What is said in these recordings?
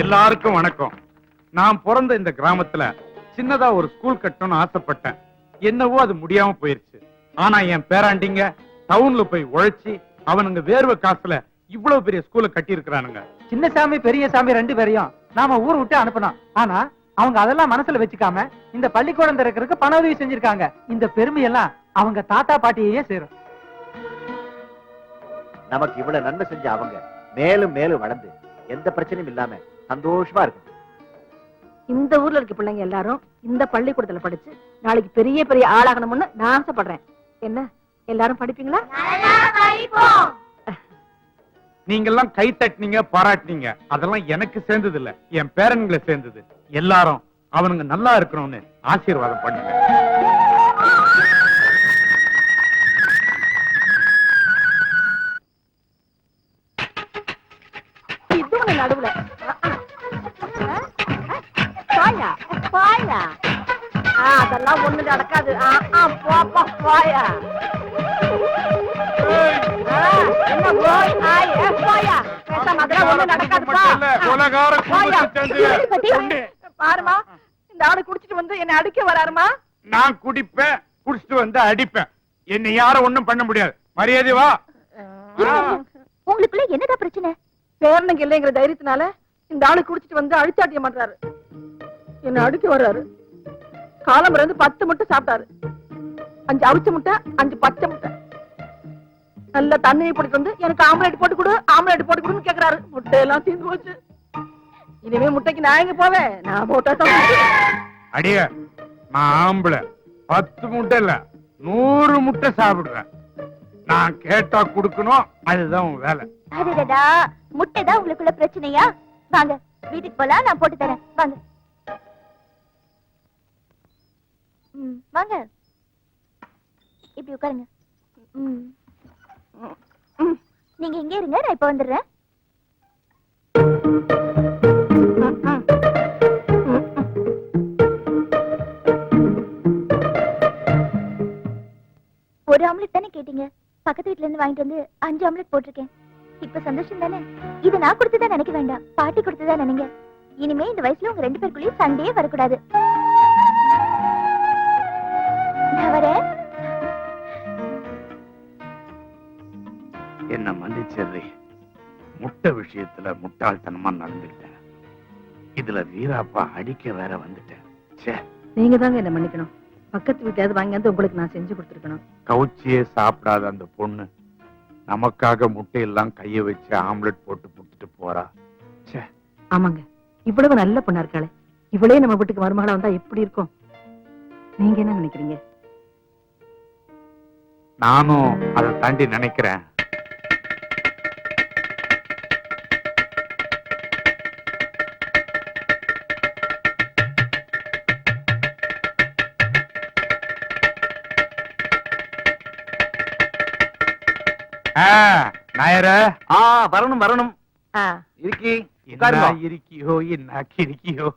எல்லாருக்கும் வணக்கம். நான் பிறந்த இந்த கிராமத்துல சின்னதா ஒரு ஸ்கூல் கட்டணும்னு ஆசைப்பட்டேன். என்னவோ அது முடியாம போயிருச்சு. ஆனா என் பேராண்டிங்க டவுன்ல போய் உழைச்சி அவனுங்க வேர்வை காசுல இவ்வளவு பெரிய ஸ்கூலை கட்டி இருக்கிறானுங்க. சின்ன சாமி பெரிய சாமி ரெண்டு பேரையும் நாம ஊர் விட்டு அனுப்பணும். ஆனா அவங்க அதெல்லாம் மனசுல வச்சுக்காம இந்த பள்ளிக்கூடம் திறக்கிறதுக்கு பண உதவி செஞ்சிருக்காங்க. இந்த பெருமையெல்லாம் அவங்க தாத்தா பாட்டியே சேரும். நமக்கு இவ்வளவு நன்மை செஞ்ச அவங்க மேலும் மேலும் வளர்ந்து எந்த பிரச்சனையும் இல்லாம சந்தோஷமா இருக்கும். இந்த ஊர்ல இருக்க பிள்ளைங்க எல்லாரும் இந்த பள்ளிக்கூடத்துல படிச்சு நாளைக்கு பெரிய பெரிய ஆளாகணும்னு நான் ஆசைப்படுறேன். என்ன எல்லாரும் படிப்பீங்களா? நீங்க எல்லாம் கை தட்டினீங்க, பாராட்டினீங்க. அதெல்லாம் எனக்கு சேர்ந்தது இல்ல, என் பேரன்களை சேர்ந்தது. எல்லாரும் அவனுங்க நல்லா இருக்கணும்னு ஆசீர்வாதம் பண்ணுங்க. நடுவுல பாயா அதெல்லாம் ஒண்ணு நடக்காது. போப்பா பாயா என்ன போய் பாயா அதெல்லாம் ஒண்ணு நடக்காதுப்பா. பாருமா இந்த ஆளு குடிச்சிட்டு வந்து என்ன அடிக்க வராருமா. நான் குடிப்பேன், குடிச்சிட்டு வந்து அடிப்பேன். என்ன யாரும் ஒண்ணும் பண்ண முடியாது. மரியாதை வா. உங்களுக்குள்ள என்னடா பிரச்சனை? பேரனுக்கு இல்லைங்கிற தைரியத்தினால இந்த ஆளு குடிச்சிட்டு வந்து அழுத்தாட்டிய மாட்டாரு. என்ன அடிக்க வர்றாரு. காலம் இருந்து 10 முட்டை சாப்பிட்டாரு. 5 அவிச்ச முட்டை, 5 பச்சை முட்டை. நல்ல தண்ணியை போட்டு வந்து எனக்கு ஆம்லேட் போட்டு கொடு, ஆம்லேட் போட்டு கொடுன்னு கேக்குறாரு. முட்டையெல்லாம் தீர்ந்து போச்சு. இனிமே முட்டைக்கு நான் எங்க போவேன்? நான் போட்டா அடிய நான் ஆம்பளை 10 முட்டை இல்ல 100 முட்டை சாப்பிடுறேன். நான் கேட்டா குடுக்கணும், அதுதான் உன் வேலை. அதுடா முட்டைதான் உங்களுக்குள்ள பிரச்சனையா? வாங்க வீட்டுக்கு போலாம், நான் போட்டு தரேன். வாங்க வாங்க இப்படி உட்காருங்க. நீங்க இங்கே இருங்க, நான் இப்ப வந்துடுறேன். ஒரு ஆம்லெட் தானே கேட்டீங்க? பக்கத்து வீட்டுல இருந்து வாங்கிட்டு வந்து 5 ஆம்லெட் போட்டிருக்கேன். இப்ப சந்தோஷம் தானே? இது நான் கொடுத்ததா நினைக்க வேண்டாம், பாட்டி கொடுத்ததா நினைங்க. இனிமே இந்த வயசுல உங்க 2 பேருக்குள்ளேயும் சண்டையே வரக்கூடாது. என்ன மன்னிச்சிடுறே. முட்டை விஷயத்துல முட்டாள்தனமா நடந்துட்டேன். இதுல வீராப்பா அடிக்க வேற வந்துட்டேன். நீங்க தாங்க என்ன மன்னிக்கணும். பக்கத்து வீட்டாவது வாங்கி வந்து உங்களுக்கு நான் செஞ்சு கொடுத்துருக்கணும். கவுச்சியே சாப்பிடாத அந்த பொண்ணு நமக்காக முட்டையெல்லாம் கைய வச்சு ஆம்லெட் போட்டு கொடுத்துட்டு போறா. ஆமாங்க, இவ்வளவு நல்ல பொண்ணா இருக்காளே, இவளே நம்ம வீட்டுக்கு மருமகளா வந்தா எப்படி இருக்கும்? நீங்க என்ன நினைக்கிறீங்க? நானும் அதை தாண்டி நினைக்கிறேன். நாயர வரணும் வரணும். இருக்கியோ என்ன கிரிக்கியோ.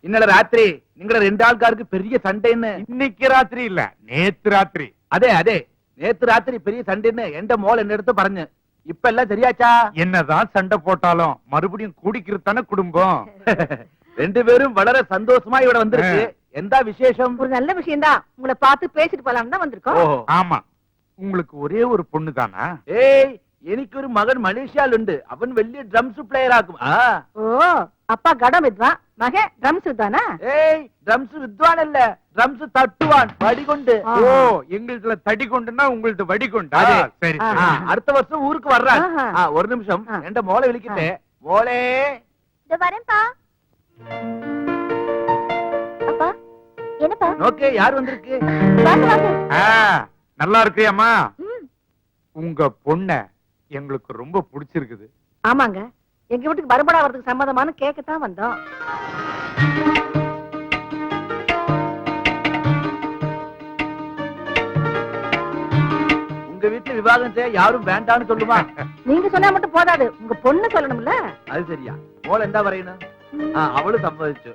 இன்னல ராத்திரி நீங்க 2 ஆள்காருக்கு பெரிய சண்டைன்னு. இன்னைக்கு ராத்திரி இல்ல, நேத்து ராத்திரி. அதே அதே நேத்து ராத்திரி பெரிய சண்டைன்னு எந்த மோல் என்ன எடுத்து பறஞ்சு. இப்ப எல்லாம் சரியாச்சா? என்னதான் சண்டை போட்டாலும் மறுபடியும் கூடிக்கிறது தானே குடும்பம். 2 பேரும் வளர சந்தோஷமா இவட வந்திருக்கு. எந்த விசேஷம்? ஒரு நல்ல விஷயம் தான். உங்களை பார்த்து பேசிட்டு போலாம் தான் வந்திருக்கோம். ஆமா, உங்களுக்கு ஒரே ஒரு பொண்ணு தானா? ஏய், எனக்கு ஒரு மகன் மலேசியால உண்டு. அவன் வெளிய ட்ரம்ஸ் பிளேயர் ஆகும். ஓ, அப்பா கடம் வித்வான், மகன் ட்ரம்ஸ் வித்வானா? ஏய், ட்ரம்ஸ் வித்வான் இல்ல, ட்ரம்ஸ் தட்டுவான் வடிகொண்டு. ஓ, எங்களுதுல தடி கொண்டுன்னா உங்களுது வடிகொண்டா? சரி, அடுத்த வருஷம் ஊருக்கு வர்றான். ஒரு நிமிஷம், என்ற மோளை விழிக்கிட்டே. மோளே இதோ வரேன்ப்பா. அப்பா என்னப்பா? ஓகே, யார் வந்திருக்கு? வாங்க வாங்க. நல்லா இருக்கியாமா? உங்க பொண்ண எங்களுக்கு ரொம்ப பிடிச்சிருக்குது. ஆமாங்க, எங்க வீட்டுக்கு மறுபடியும் வரதுக்கு சம்மதமான கேட்கத்தான் வந்தோம். உங்க வீட்டுல விவாகம் செய்ய யாரும் வேண்டான்னு சொல்லுமா? நீங்க சொன்னா மட்டும் போதாது, உங்க பொண்ணு சொல்லணும்ல. அது சரியா? மோள் எந்த வரையணும்? அவளும் சம்மதிச்சு.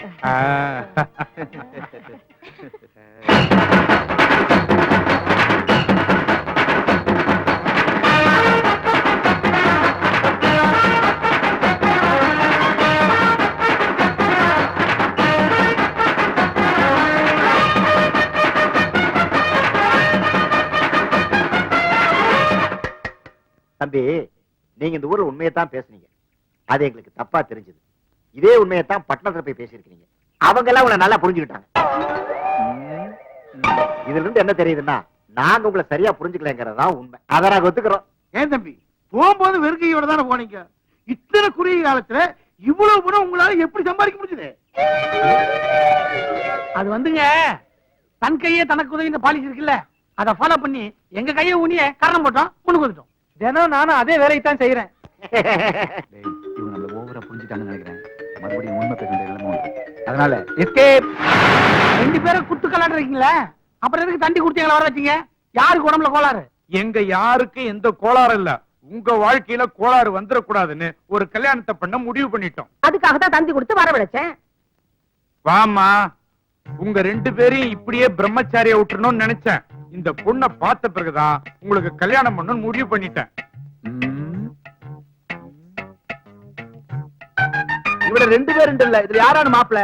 தம்பி, நீங்க இந்த ஊர்ல உண்மையத்தான் பேசுனீங்க. அது எங்களுக்கு தப்பா தெரிஞ்சது. இதே உண்மையத்தான் பட்டணத்துல போய் பேசியிருக்கீங்க. அவங்க எல்லாம் உங்களை நல்லா புரிஞ்சுக்கிட்டாங்க. இதுல இருந்து என்ன தெரியுதுன்னா, நாங்க உங்களை சரியா புரிஞ்சுக்கலங்கிறதுதான் உண்மை. அதை நாங்க ஒத்துக்கிறோம். ஏன் தம்பி, போகும்போது வெறுக்கையோட தானே போனீங்க. இத்தனை குறுகிய காலத்துல இவ்வளவு பணம் உங்களால எப்படி சம்பாதிக்க முடிஞ்சது? அது வந்துங்க, தன் கையே தனக்கு உதவி இந்த பாலிசி இருக்குல்ல, அதை ஃபாலோ பண்ணி எங்க கையை ஊனிய காரணம் போட்டோம், முன்னுக்கு வந்துட்டோம். தினம் நானும் அதே வேலையை தான் செய்யறேன். இவங்க நம்மள ஓவரா புரிஞ்சுட்டாங்கன்னு நினைக்கிறேன். மறுபடியும் உண்மை பேச வேண்டிய நிலைமை உண்டு. அதனால எஸ்கேப். 2 பேரும் குத்து கலாடுறீங்களா? அப்புறம் எதுக்கு தண்டி குடுத்தீங்களா வர வச்சீங்க? யாருக்கு உடம்புல கோளாறு? எங்க யாருக்கு எந்த கோளாறும் இல்ல. உங்க வாழ்க்கையில கோளாறு வந்துடக்கூடாதுன்னு ஒரு கல்யாணத்தை பண்ண முடிவு பண்ணிட்டோம். அதுக்காக தான் தந்தி கொடுத்து வரவழைச்சேன். வாமா, உங்க 2 பேரையும் இப்படியே பிரம்மச்சாரியா விட்டுறணும்னு நினைச்சேன். இந்த பொண்ணை பார்த்த பிறகுதான் உங்களுக்கு கல்யாணம் பண்ணணும்னு முடிவு பண்ணிட்டேன். இவட 2 பேர் இல்ல, இதுல யாரான மாப்பிள?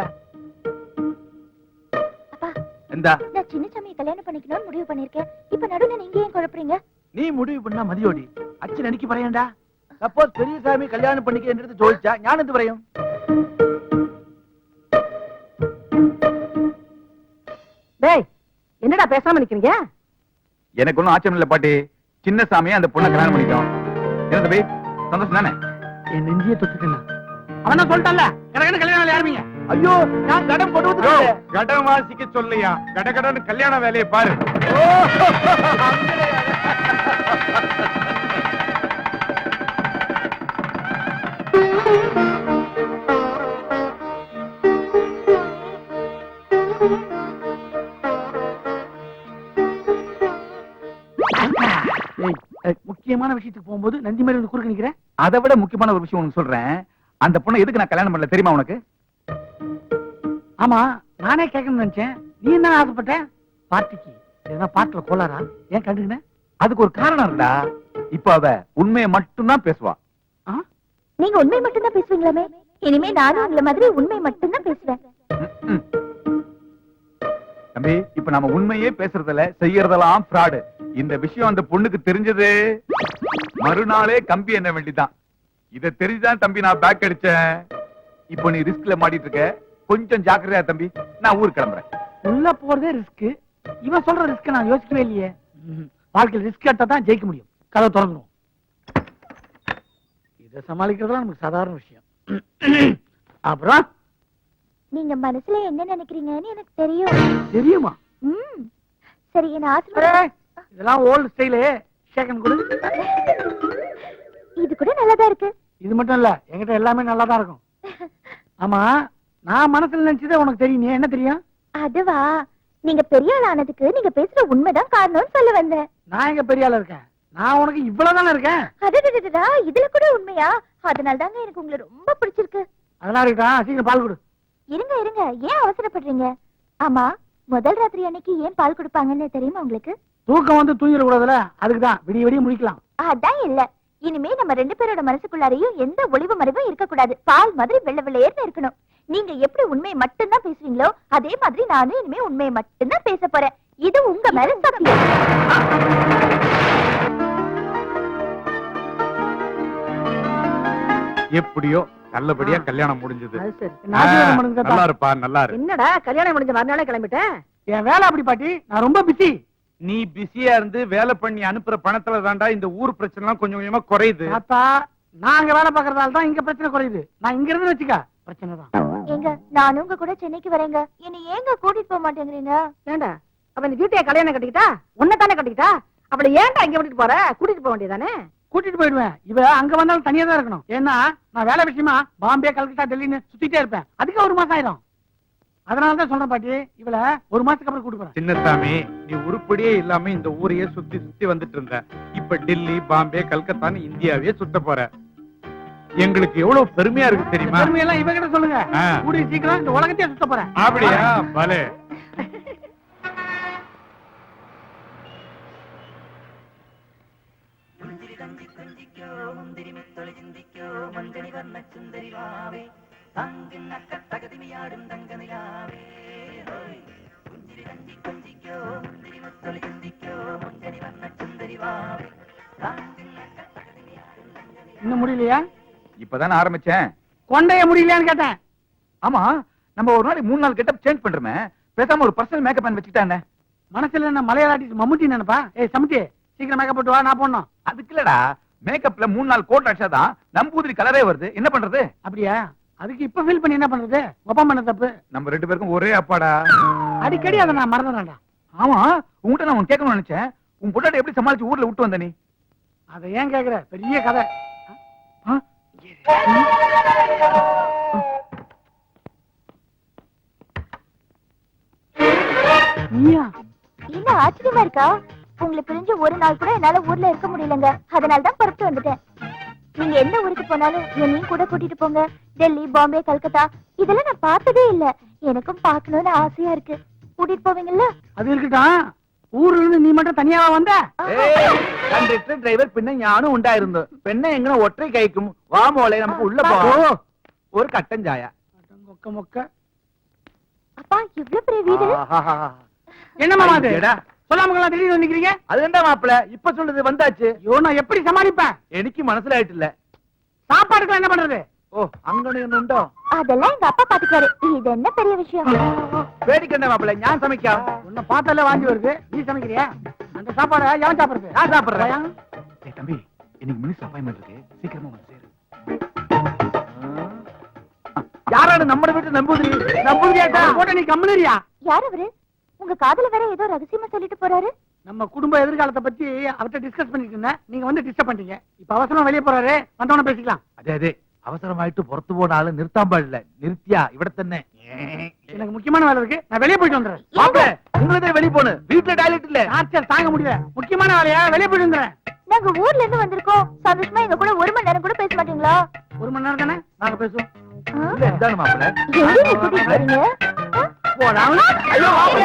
அப்பா, இந்தா நான் சின்னசாமியை கல்யாணம் பண்ணிக்கணும்னு முடிவு பண்ணிருக்கேன். இப்ப நடுவுல நீங்க ஏன் குழப்பறீங்க? நீ முடிவு பண்ணா மதியோடி அச்சு நினைக்க பறையண்டா. சப்போஸ் பெரியசாமி கல்யாணம் பண்ணிக்கிறது ஜோதிச்சா ஞானத்து பறையும். டேய், என்னடா பேசாம நிக்கிறீங்க? எனக்கு ஒண்ணும் ஆச்சரியம் இல்ல பாட்டி. சின்ன சாமியை அந்த பொண்ணை கல்யாணம் பண்ணிட்டோம். என்ன தம்பி, சந்தோஷம் தானே? என் நெஞ்சியை தொட்டுட்டேன். அவன் தான் சொல்லிட்டான்ல, கடகட கல்யாணம் யாருமீங்க? ஐயோ, நான் கடன் கொண்டு யோ, வந்து கடன் வாசிக்க சொல்லையா? கடகடன்னு கல்யாண வேலையை பாரு. முக்கியமான விஷயத்துக்கு போகும்போது நந்தி மாதிரி வந்து குறுக்க நிக்கிறேன். அதை விட முக்கியமான ஒரு விஷயம் உனக்கு சொல்றேன். அந்த பொண்ணை எதுக்கு நான் கல்யாணம் பண்ணல தெரியுமா உனக்கு? ஆமா, நானே கேட்கணும்னு நினைச்சேன். நீ என்ன ஆசைப்பட்ட? பார்ட்டிக்கு எதனா பாட்டுல கோளாரா? ஏன் கண்டுக்கின? அதுக்கு ஒரு காரணம் இருக்குடா. இப்ப அவ உண்மையை மட்டும்தான் பேசுவா. நீங்க உண்மை மட்டும் தான் பேசுவீங்களாமே. இனிமே நானும் உங்களை மாதிரி உண்மை மட்டும் தான் பேசுவேன். ம்ம். தம்பி, இப்ப நாம உண்மையே பேசுறதுல செய்யறதெல்லாம் ஃப்ராடு. இந்த விஷயம் அந்த பொண்ணுக்கு தெரிஞ்சது மறுநாளே கம்பி என்ன வேண்டிதான். இத தெரிஞ்சுதான் தம்பி நான் பேக் அடிச்சேன். இப்போ நீ ரிஸ்க்ல மாட்டிட்டு இருக்க. கொஞ்சம் ஜாக்கிரதையா தம்பி. நான் ஊருக்கு கிளம்புறேன். உள்ள போறதே ரிஸ்க். இவன் சொல்ற ரிஸ்க் நான் யோசிக்கவே இல்லையே. வாழ்க்கையில் ரிஸ்க் எடுத்தா தான் ஜெயிக்க முடியும். கதை திறந்துடும். இதை சமாளிக்கிறதுலாம் நமக்கு சாதாரண விஷயம். அப்புறம் நீங்க மனசுல என்ன நினைக்கிறீங்கன்னு எனக்கு தெரியும். தெரியுமா? ம். சரி, என்ன அரே, ஆசீர்வாதம். இதெல்லாம் ஓல்டு ஸ்டைலு. ஷேக்கன் கொடு. இது கூட நல்லாதான் இருக்கு. இது மட்டும் இல்ல, என்கிட்ட எல்லாமே நல்லா தான் இருக்கும். ஆமா, நான் மனசுல நினைச்சதே உனக்கு தெரியும். நீ என்ன தெரியும்? அதுவா, நீங்க பெரிய ஆள் ஆனதுக்கு நீங்க பேசுற உண்மைதான் காரணம்னு சொல்ல வந்தேன். நான் எங்க பெரிய ஆளா இருக்கேன்? நான் உனக்கு இவ்வளவுதானே இருக்கேன். அடடடடா, இதுல கூட உண்மையா? அதனால தாங்க எனக்கு உங்களை ரொம்ப பிடிச்சிருக்கு. அதெல்லாம் இருக்கா? சீக்கிரம் பால் கொடு. இருங்க இருங்க, ஏன் அவசரப்படுறீங்க? ஆமா, முதல் ராத்திரி அன்னைக்கு ஏன் பால் கொடுப்பாங்கன்னு தெரியுமா உங்களுக்கு? தூக்கம் வந்து தூங்கிட கூடாதுல, அதுக்குதான். விடிய விடிய முடிக்கலாம். அதான் இல்ல. இனிமே நம்ம 2 பேரோட மனசுக்குள்ளாரையும் எந்த ஒளிவு மறைவும் இருக்க கூடாது. பால் மாதிரி வெள்ளை வெள்ளையர்னு இருக்கணும். நீங்க எப்படி உண்மையை மட்டும்தான் பேசுவீங்களோ அதே மாதிரி நானும் இனிமே உண்மையை மட்டும்தான் பேச போறேன். இது உங்க மேல சத்தியம். எப்படியோ நல்லபடியா கல்யாணம் முடிஞ்சது. அது சரி. என்ன ஆசீர்வாதம் பண்ணுங்க தாத்தா. நல்லா இருப்பா, நல்லா இரு. என்னடா கல்யாணம் முடிஞ்ச மறுநாளே கிளம்பிட்டேன்? என் வேலை அப்படி பாட்டி. நான் ரொம்ப பிஸி. நீ பிஸியா இருந்து வேலை பண்ணி அனுப்புற பணத்துல தாண்டா இந்த ஊர் பிரச்சனை எல்லாம் கொஞ்சம் கொஞ்சமா குறையுது. தாத்தா, நாங்க வேலை பாக்குறதால தான் இங்க பிரச்சனை குறையுது. நான் இங்க இருந்து வச்சுக்க பிரச்சனை தான். ஏங்க, நானும் உங்க கூட சென்னைக்கு வரேங்க. என்ன ஏங்க கூட்டிட்டு போக மாட்டேங்கிறீங்க? ஏண்டா அவ இந்த வீட்டையே கல்யாணம் கட்டிக்கிட்டா? உன்னை தானே கட்டிக்கிட்டா? அவளை ஏன்டா இங்க விட்டுட்டு போற? கூட்டிட்டு போக வேண்டியதானே? கூட்டிட்டு போயிடுவேன். இவ அங்க வந்தாலும் தனியா தான் இருக்கணும். ஏன்னா நான் வேலை விஷயமா பாம்பே, கல்கத்தா, டெல்லின்னு சுத்திட்டே இருப்பேன். அதுக்கு 1 மாசம் ஆயிரும். அதனாலதான் சொல்றேன் பாட்டி, இவள 1 மாசத்துக்கு அப்புறம் கூட்டு போறேன். சின்னசாமி, நீ உருப்படியே இல்லாம இந்த ஊரையே சுத்தி சுத்தி வந்துட்டு இருந்த. இப்ப டெல்லி, பாம்பே, கல்கத்தான்னு இந்தியாவே சுத்த போற. எங்களுக்கு எவ்வளவு பெருமையா இருக்கு தெரியுமா? பெருமையெல்லாம் இவ கிட்ட சொல்லுங்க. ஆ. கூடிய சீக்கிரம் இந்த உலகத்தையே சுத்த போறேன். அப்படியா? பலே. இன்னும் முடியலையா? இப்பதானே ஆரம்பிச்சேன். கொண்டைய முடியலையான்னு கேட்டேன். ஆமா, நம்ம ஒரு நாளைக்கு 3 நாள் கெட்டப் சேஞ்ச் பண்றோமே, பேசாம ஒரு பர்சனல் மேக்கப் மேன் வச்சுக்கிட்டானே. மனசுல என்ன மலையாள ஆர்டிஸ்ட் மம்முட்டி நினைப்பா? ஏய் சமத்தி, சீக்கிரம் மேக்கப் போட்டு வா, நான் போடணும். அதுக்கு இல்லடா, மேக்கப்ல 3 நாள் கோட் அடிச்சாதான் நம்பூதிரி கலரே வருது. என்ன பண்றது? அப்படியா? அதுக்கு இப்ப ஃபீல் பண்ணி என்ன பண்றது? ஒப்பம் பண்ண தப்பு. நம்ம 2 பேருக்கும் ஒரே அப்பாடா. அடிக்கடி அதை நான் மறந்துடுறேன்டா. ஆமா, உன்கிட்ட நான் கேட்கணும்னு நினைச்சேன். உன் பொண்டாட்டி எப்படி சமாளிச்சு ஊர்ல விட்டு வந்த நீ? அதை ஏன் கேக்குற? பெரிய கதை. ஆ? நீயா? என்ன ஆச்சரியமா இருக்கா? உங்களை பிரிஞ்சு ஒரு நாள் கூட என்னால ஊர்ல இருக்க முடியலங்க. அதனாலதான் புறப்பட்டு வந்துட்டேன். நீங்க எந்த ஊருக்கு போனாலும் என்னையும் கூட கூட்டிட்டு போங்க. டெல்லி, பாம்பே, கல்கத்தா இதெல்லாம் நான் பார்த்ததே இல்ல. எனக்கும் பார்க்கணும்னு ஆசையா இருக்கு. கூட்டிட்டு போவீங்கல்ல? அது இருக்கட்டும். ஊர்ல இருந்து நீ மட்டும் தனியாவா வந்த? കണ്ടക്ടർ ഡ്രൈവർ പിന്നെ ഞാനും ഉണ്ടായിരുന്നു. പെണ്ണെ എങ്ങനെ ഒറ്റ കഴിക്കും? വാ മോളെ നമുക്ക് ഉള്ള പോവാം. ഒരു കട്ടൻ ചായ. மொக்க மொக்க. அப்பா இவ்ளோ பெரிய வீடு. என்ன மாமா அது? എടാ, சொல்லாமங்களா திடீர்னு நிக்கிறீங்க? അതെന്താ മാപ്പിള ഇപ്പൊ சொல்றது வந்தாச்சு? ஐயோ, நான் எப்படி சமாளிப்பேன்? എനിക്ക് മനസ്സിലായിട്ടില്ല. சாப்பாடுக்கு என்ன பண்றது? ഓ അങ്ങനെയൊന്നുണ്ടോ? அதெல்லாம் எங்க அப்பா பாத்துக்குவாரு. இது என்ன பெரிய விஷயம்? പേടിക്കണ്ട മാപ്പിള, ഞാൻ സமைക്കാം. உன்னை பார்த்தாலே வாந்தி வருது. நீ சமைக்கிறியா? அந்த சாப்பாடை எவன் சாப்பிடுறது? நான் சாப்பிடுறேன். ஏய் தம்பி, இன்னைக்கு மினிஸ்டர் அப்பாயின்மென்ட் இருக்கு. சீக்கிரமா வந்து சேரு. யாராണ് നമ്മുടെ വീട്ടിൽ നമ്പൂതിരി? നമ്പൂതിരിയാട്ടാ. போட்ட நீ கம்முனரியா? யார் அவரு? உங்க காதுல வேற ஏதோ ரகசியமா சொல்லிட்டு போறாரு. நம்ம குடும்ப எதிர்காலத்தை பத்தி அவர்கிட்ட டிஸ்கஸ் பண்ணிட்டு இருந்தேன். நீங்க வந்து டிஸ்டர்ப் பண்ணிட்டீங்க. இப்ப அவசரமா வெளியே போறாரு. வந்தவன பேசிக்கலாம். അതെ അതെ, അവസരമായിട്ട് പുറത്തു പോകുന്ന ആള് നിർത്താൻ പാടില്ല. നിർത്തിയ ഇവിടെ തന്നെ. எனக்கு முக்கியமான வேலை இருக்கு. நான் வெளியே போயிட்டு வந்துடுறேன். മാപ്പിള, നിങ്ങളിതേ വെളി പോണ്. വീട്ടിലെ டாய்லெட் இல்ல. டார்ச்சர் தாங்க முடியல. முக்கியமான வேலையா வெளியே போயிட்டு வந்துடுறேன். நாங்க ஊர்ல இருந்து வந்திருக்கோம். சந்தோஷமா எங்க கூட 1 மணி நேரம் கூட பேச மாட்டீங்களா? 1 மணி நேரம் தானே நாங்க பேசுவோம். ஆ? എന്താണ് മാപ്പിള? எங்க நீ கூட்டிட்டு போறீங்க? ஆ? പോടാ. അയ്യോ മാപ്പിള.